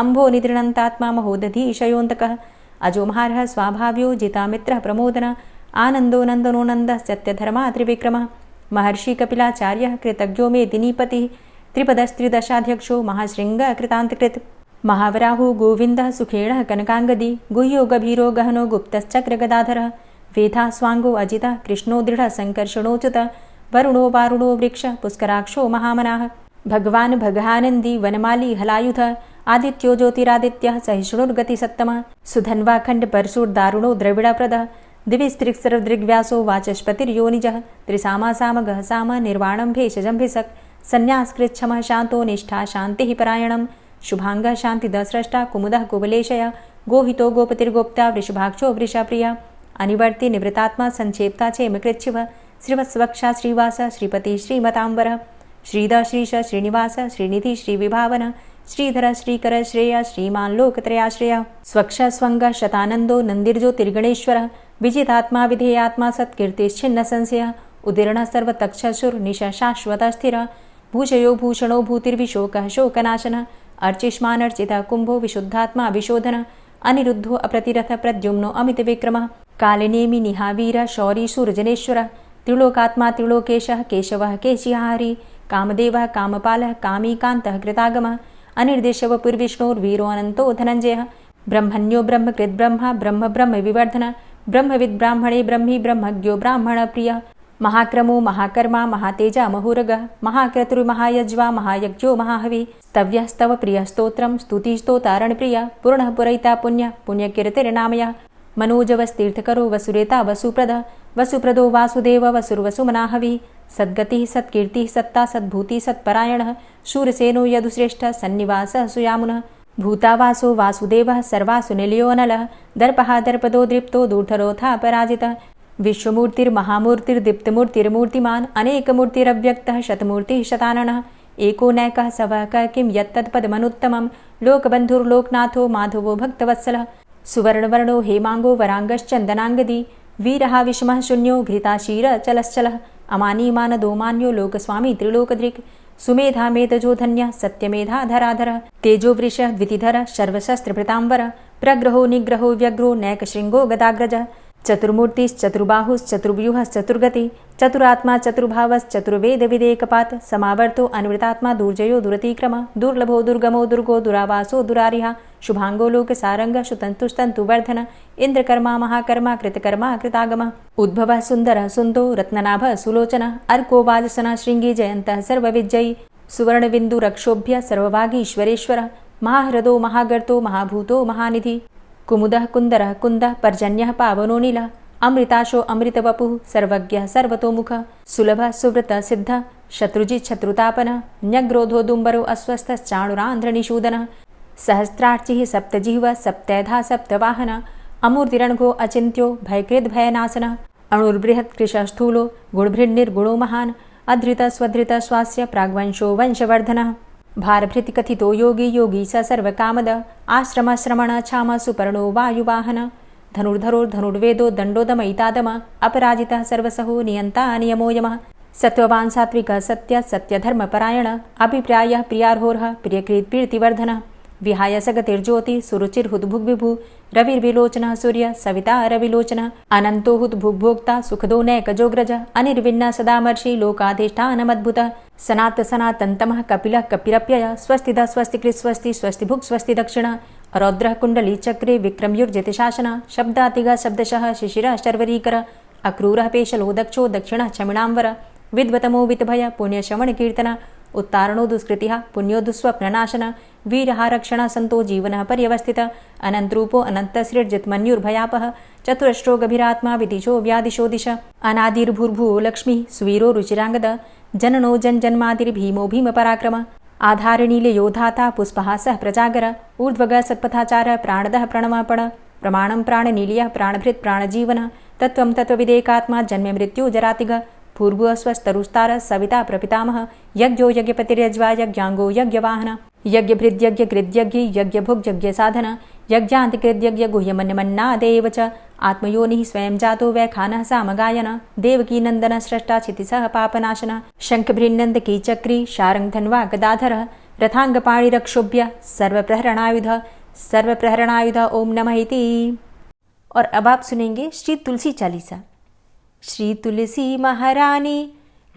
अम्भो निद्रणन्तात्मा महोदधीशयोऽन्तकः अजोमहारः स्वाभाव्यो जितामित्रः प्रमोदनः आनन्दो नन्दनो नन्दः सत्यधर्मा त्रिविक्रमः महर्षि कपिलाचार्यः कृतज्ञो मेदिनीपतिः त्रिपदस्त्रिदशाध्यक्षो महाशृङ्गः कृतान्तकृत् महावराहो गोविन्दः सुखेणः कनकाङ्गदी गुह्यो गभीरो गहनो गुप्तश्चक्रगदाधरः वेधा स्वाङ्गो अजितः कृष्णो दृढः सङ्कर्षणोच्युतः वरुणो वारुणो वृक्षः पुष्कराक्षो महामनाः भगवान् भगानन्दी वनमाली हलायुधः आदित्यो ज्योतिरादित्यः सहिष्णुर्गतिसत्तमः सुधन्वा खण्डपरशुर्दारुणो द्रविडप्रदः दिविस्त्रिक्सर्वदृग्व्यासो वाचस्पतिर्योनिजः त्रिसामा सामगः साम निर्वाणं भेषजम्भिषक् सन्न्यासकृच्छमः शान्तो निष्ठा शान्तिः परायणं शुभाङ्गः शान्तिदः स्रष्टा कुमुदः कुवलेशय गोहितो गोपतिर्गोप्ता वृषभाक्षो वृषाप्रियः अनिवर्ति निवृतात्मा संक्षेप्ता चेमकृच्छिवः श्रीवत्सवक्षा श्रीवास श्रीपति श्रीमताम्बरः श्रीधर श्रीश श्रीनिवास श्रीनिधि श्रीविभावन श्रीधर श्रीकर श्रेय श्रीमान् लोकत्रयाश्रयः स्वक्ष स्वङ्ग शतानन्दो नन्दिर्ज्योतिर्गणेश्वरः विजितात्मा विधेयात्मा सत्कीर्तिश्छिन्न संशयः उदीर्णः सर्वतक्षशुर्निश शाश्वतः स्थिरः भूषयो भूषणो भूतिर्विशोकः शोकनाशनः अर्चिष्मानर्चितः कुम्भो विशुद्धात्मा विशोधनः अनिरुद्धो अप्रतिरथ प्रद्युम्नो अमितविक्रमः कालिनेमि निहावीर शौरी शूरजनेश्वरः त्रिलोकात्मा त्रिलोकेशः केशवः केशिहारी कामदेवः कामपालः कामीकान्तः कृतागमः अनिर्देशव पुर्विष्णोर्वीरो अनन्तो धनञ्जयः ब्रह्मण्यो ब्रह्मकृद्ब्रह्मा ब्रह्म ब्रह्म विवर्धनः ब्रह्मविद् ब्राह्मणे ब्रह्मी ब्रह्मज्ञो ब्राह्मणप्रियः महाक्रमो महाकर्मा महातेजा महोरगः महाक्रतुर्महायज्वा महायज्ञो महाहवि स्तव्यः स्तव प्रियः स्तोत्रं स्तुतिस्तोतारणप्रियः पूर्णः पुरैता पुण्यः पुण्यकीर्तिर्नामयः मनोजवस्तीर्थकरो वसुरेता वसुप्रदः वसुप्रदो वासुदेव वसुर्वसुमनाहवि सद्गतिः सत्कीर्तिः सत्ता सद्भूतिः सत्परायणः शूरसेनो यदुश्रेष्ठः सन्निवासः सुयामुनः भूतावासो वासुदेवः सर्वासु निलयोऽनलः दर्पः दर्पदो दृप्तो दूढरोथा पराजितः विश्वमूर्तिर्महामूर्तिर्दीप्तमूर्तिर्मूर्तिमान् अनेकमूर्तिरव्यक्तः शतमूर्तिः शताननः एको नैकः सवकः किं यत्तत्पदमनुत्तमं लोकबन्धुर्लोकनाथो माधवो भक्तवत्सलः सुवर्णवर्णो हेमाङ्गो वराङ्गश्चन्दनाङ्गदी वीरः विषमः शून्यो घृताशीरचलश्चलः अमानीमानदो मान्यो लोकस्वामी त्रिलोकदृक् सुमेधा मेधजो धन्यः सत्यमेधाधराधरः तेजोवृषः द्वितिधरः सर्वशस्त्रभृताम्बरः प्रग्रहो निग्रहो व्यग्रो नैकशृङ्गो गदाग्रजः चतुर्मूर्तिश्चतुर्बाहुश्चतुर्व्यूहश्चतुर्गति चतुरात्मा चतुर्भावश्चतुर्वेदविदेकपात् समावर्तो अनुवृतात्मा दुर्जयो दुरतिक्रमः दुर्लभो दुर्गमो दुर्गो दुरावासो दुरारिहा शुभाङ्गो लोकसारङ्गः सुतन्तुस्तन्तुवर्धन इन्द्रकर्मा महाकर्मा कृतकर्मा कृतागमः उद्भवः सुन्दरः सुन्दो रत्ननाभः सुलोचनः अर्को वाजसनः शृङ्गी जयन्तः सर्वविजयी सुवर्णबिन्दुरक्षोभ्य सर्वभागीश्वरेश्वरः महाह्रदो महागर्तो महाभूतो महानिधि कुमुदः कुन्दरः कुन्दः पर्जन्यः पावनो नीलः अमृताशो अमृतवपुः सर्वज्ञः सर्वतोमुखः सुलभः सुव्रतः सिद्धः शत्रुजित् शत्रुतापनः न्यग्रोधो दुम्बरो अस्वस्थश्चाणुरान्ध्रनिषूदनः सहस्रार्चिः सप्तजिह्वः सप्तैधा सप्तवाहनः अमूर्तिरणघो अचिन्त्यो भयकृद्भयनाशनः अणुर्बृहत्कृशः स्थूलो गुणभृन्निर्गुणो महान् अधृतः स्वधृतः स्वास्य प्राग्वंशो वंशवर्धनः भारभृतिकथितो योगी योगी स सर्वकामद आश्रमश्रमण क्षाम सुपर्णो वायुवाहन धनुर्धरोर्धनुर्वेदो दण्डोदमयितादम अपराजितः सर्वसहो नियन्ता नियमो यमः सत्त्ववान् सात्विकः सत्य सत्यधर्मपरायण अभिप्रायः प्रियार्होर्ह प्रियकृत् प्रीतिवर्धनः विहाय सगतिर्ज्योति सुरुचिर्हुद्भुग् विभु रविर्विलोचनः सूर्य सविता रविलोचनः अनंतो हुद्भुग्भोक्ता सुखदो नैकजोग्रज अनिर्विण्ण सदामर्षि लोकाधिष्ठानमद्भुतः सनात सनातन्तमः कपिलः कपिरप्यय स्वस्तिदा स्वस्तिकृत् स्वस्ति स्वस्तिभुक् स्वस्ति दक्षिण रौद्रः कुण्डली चक्रे विक्रम्युर्जितशासन शब्दातिगा शब्दशः शिशिरः शर्वरीकर अक्रूरः पेशलो दक्षो दक्षिणः क्षमिणाम्बर विद्वतमो वितभय पुण्यश्रवण कीर्तन उत्तारणो दुष्कृतिः पुण्यो दुःस्वप्ननाशन वीरः रक्षण संतो जीवनः पर्यवस्थित अनन्तरूपो अनन्तश्रीर्जितमन्युर्भयापः चतुरश्रो गभीरात्मा विदिशो व्यादिशो दिश अनादिर्भूर्भुवो लक्ष्मी सुवीरो रुचिराङ्गद जननो जन्मादिर्भीमो भीम पराक्रम आधारनीलयोधाता पुष्पहासः प्रजागर ऊर्ध्वग सत्पथाचार प्राणदः प्रणवापण प्रमाणं प्राणनीलियः प्राणभृत् प्राणजीवन तत्त्वं तत्त्वविदेकात्मा जन्म मृत्यु जरातिग पूर्व स्वस्तरुस्तार सविता प्रपितामह यज्ञो यज्ञपतिर्यज्वा यज्ञांगो यज्ञवाहन यज्ञभृद्यज्ञ कृद्यज्ञ यज्ञभुग् यज्ञसाधन यज्ञान्तिकृद्यज्ञ गुह्यमन्यमन्नादेव च आत्मयोनिः स्वयं जातो वैखानः सामगायन देवकी नंदन स्रष्टा क्षितिसः पापनाशन शंखभृन्नन्द कीचक्री शारङ्गधन्वा गदाधरः रथांगपाणिरक्षोभ्य सर्वप्रहरणायुध ओम नमः इति। और अब आप सुनेंगे श्री तुलसी चालीसा। श्री तुलसी महारानी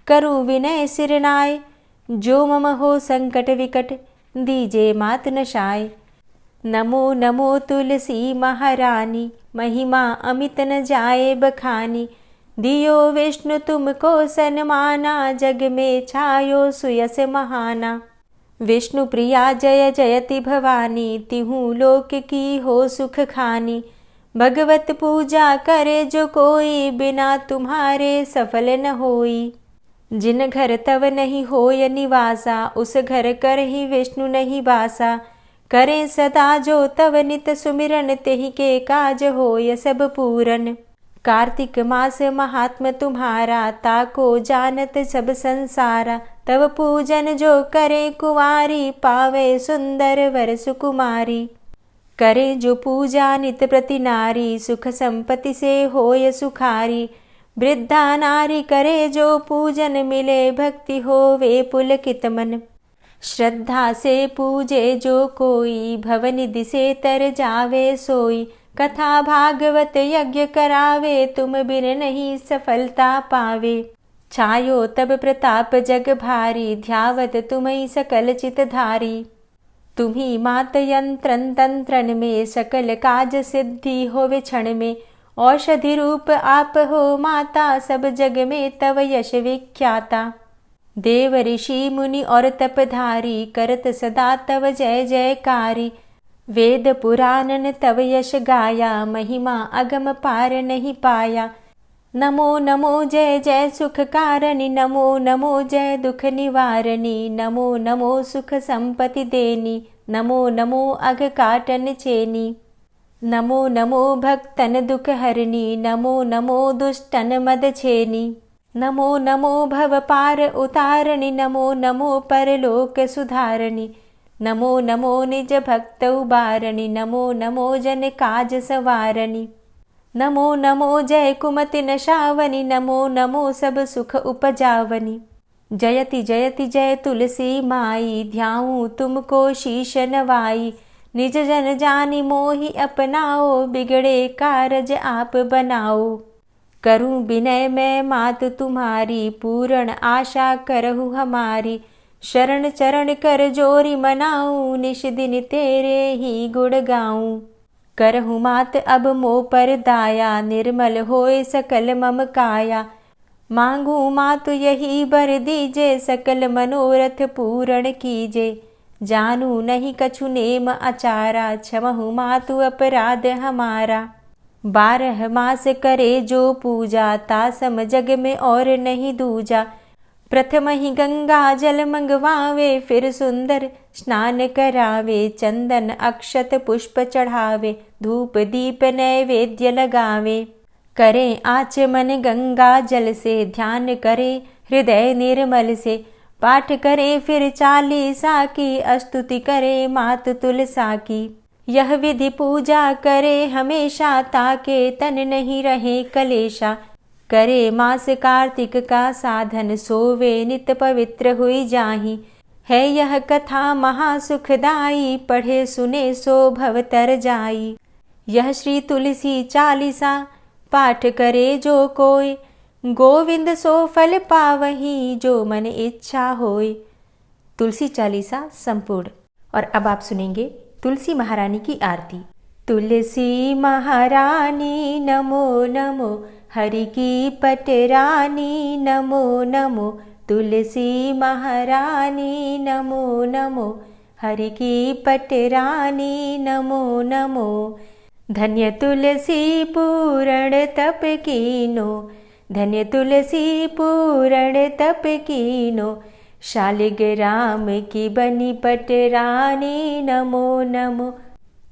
करु विनय सिरनाय जो मम हो संकट विकट दीजे मात नशाय। नमो नमो तुलसी महारानी महिमा अमित न जाए बखानी दियो विष्णु तुमको सन्माना जग में छायो सुयस महाना। विष्णु प्रिया जय जयति भवानी तिहु लोक की हो सुख खानी। भगवत पूजा करे जो कोई बिना तुम्हारे सफल न होई। जिन घर तव नहीं होय निवासा उस घर कर ही विष्णु नहीं बासा। करे सदा जो तव नित सुमिरन तेहि के काज होय सब पूरन। कार्तिक मास महात्म तुम्हारा ताको जानत सब संसारा। तव पूजन जो करे कुंवारी पावे सुंदर वर सुकुमारी। करे जो पूजा नित प्रति नारी सुख संपत्ति से होय सुखारी। वृद्धा नारी करे जो पूजन मिले भक्ति होवे पुलकित मन। श्रद्धा से पूजे जो कोई भवनिधि से तर जावे सोई। कथा भागवत यज्ञ करावे तुम बिन नहीं सफलता पावे। छायो तब प्रताप जग भारी ध्यावत तुम्हि सकल चित धारी। तुम्ही मात यंत्रन तंत्रन में सकल काज सिद्धि होवे क्षण में। औषधि रूप आप हो माता सब जग में तव यश विख्याता। देव ऋषि मुनि और तपधारी करत सदा तव जय जयकारी। वेद पुराणन तव यश गाया महिमा अगम पार नहीं पाया। नमो नमो जय जय सुख कारणी नमो नमो जय दुख निवारणी। नमो नमो सुख संपत्ति देनी नमो नमो अघ काटन चेनी। नमो नमो भक्तन दुख हरणी नमो नमो दुष्टन मद छेनी। नमो नमो भव पार उतारणी नमो नमो परलोक सुधारणी। नमो नमो निज भक्त उबारणी नमो नमो जन काज सवारणी। नमो नमो जय कुमति नशावनी नमो नमो सब सुख उपजावनी। जयति जयति जय तुलसी माई ध्याऊं तुमको शीश नवाई। निज जन जानी मोहि अपनाओ बिगड़े कारज आप बनाओ। करूं विनय मैं मात तुम्हारी पूर्ण आशा करहु हमारी। शरण चरण कर जोरी मनाऊं निश दिन तेरे ही गुण गाऊं। करहु मात अब मोह पर दाया निर्मल होए सकल मम काया। मांगू मात यही बर दीजे सकल मनोरथ पूर्ण कीजे। जानू नहीं कछु नेम आचारा क्षमहु मातु अपराध हमारा। 12 मास करे जो पूजा तासम जग में और नहीं दूजा। प्रथम ही गंगा जल मंगवावे फिर सुंदर स्नान करावे। चंदन अक्षत पुष्प चढ़ावे धूप दीप नैवेद्य लगावे। करे आचमन गंगा जल से ध्यान करे हृदय निर्मल से। पाठ करे फिर चालीसा की स्तुति करे मात तुलसा की। यह विधि पूजा करे हमेशा ताके तन नहीं रहे कलेशा। करे मास कार्तिक का साधन सोवे नित पवित्र हुई जाहि। है यह कथा महासुखदाई, पढ़े सुने सो भव तर जाई। यह श्री तुलसी चालीसा, पाठ करे जो कोय, गोविंद सो फल पावही, जो मन इच्छा होय। तुलसी चालीसा संपूर्ण। और अब आप सुनेंगे तुलसी महारानी की आरती। तुलसी महारानी नमो नमो, हरि की पटरानी नमो नमो। तुलसी महारानी नमो नमो, हरि की पटरानी नमो नमो। धन्य तुलसी पूर्ण तप कीनो, धन्य तुलसी पूर्ण तप कीनो। शालिग्राम की बनी पटरानी नमो नमो।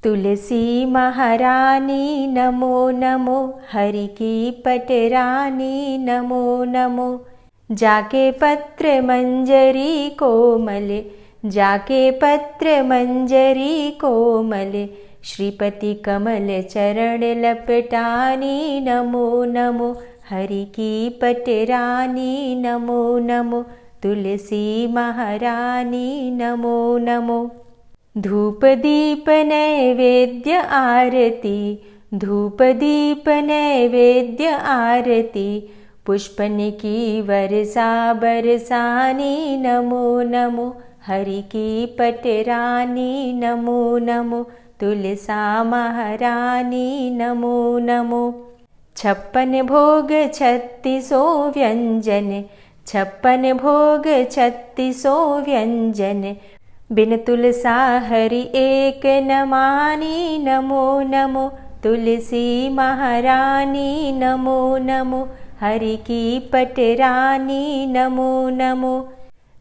तुलसी महारानी नमो नमो, हरि की पटरानी नमो नमो। जाके पत्र मंजरी कोमल, जाके पत्र मंजरी कोमल। श्रीपति कमल चरण लपटानी नमो नमो, हरि की पटरानी नमो नमो। तुलसी महारानी नमो नमो। धूप दीप नैवेद्य आरती, धूप दीप नैवेद्य आरती। पुष्पन की वर्षा बरसानी नमो नमो, हरि की पटरानी नमो नमो। तुलसा महारानी नमो नमो। 56 भोग 36 व्यंजन, 56 भोग 36 व्यंजन। बिन तुलसा हरि एक न मानी नमो नमो। तुलसी महारानी नमो नमो, हरि की पटरानी नमो नमो।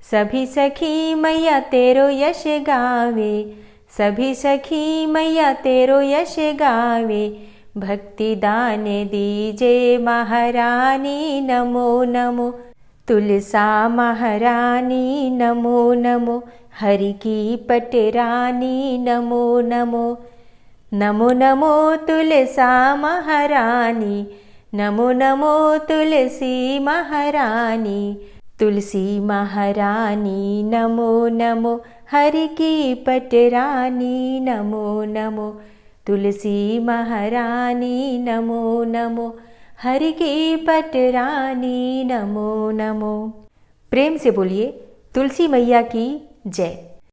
सभी सखी मैया तेरो यश गावे, सभी सखी मैया तेरो यश गावे। भक्ति दान दीजे महारानी नमो नमो। तुलसा महारानी नमो नमो, हरि की पटरानी नमो नमो। नमो नमो तुलसा महारानी, नमो नमो तुलसी महारानी। तुलसी महारानी नमो नमो, हरि की पटरानी नमो नमो। तुलसी महारानी नमो नमो, हरि की पटरानी नमो नमो। प्रेम से बोलिए तुलसी मैया की जय।